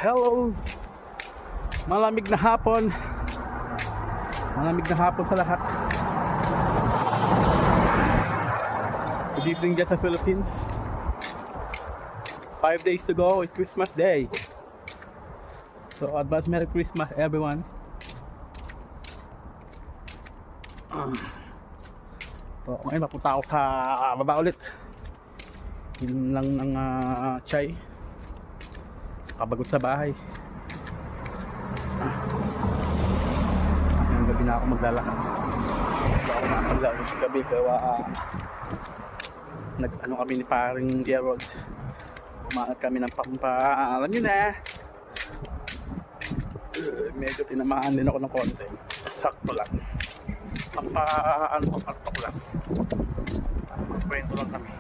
Hello! Malamig na hapon. Malamig na hapon sa lahat. Good evening dyan sa Philippines. 5 days to go, it's Christmas Day. So advance Merry Christmas everyone. So ngayon mapunta ako sa baba ulit. Inom lang ng chai. Kabagot sa bahay. Ngayong gabi na ako maglalakad. Hindi ako makapaglalakad sa gabi kaya nag-ano kami ni paring Gerald. Umaat kami ng alam nyo na. Medyo tinamaan din ako ng konti. Sakto lang. Pampa-ano ko lang. Kwento lang kami.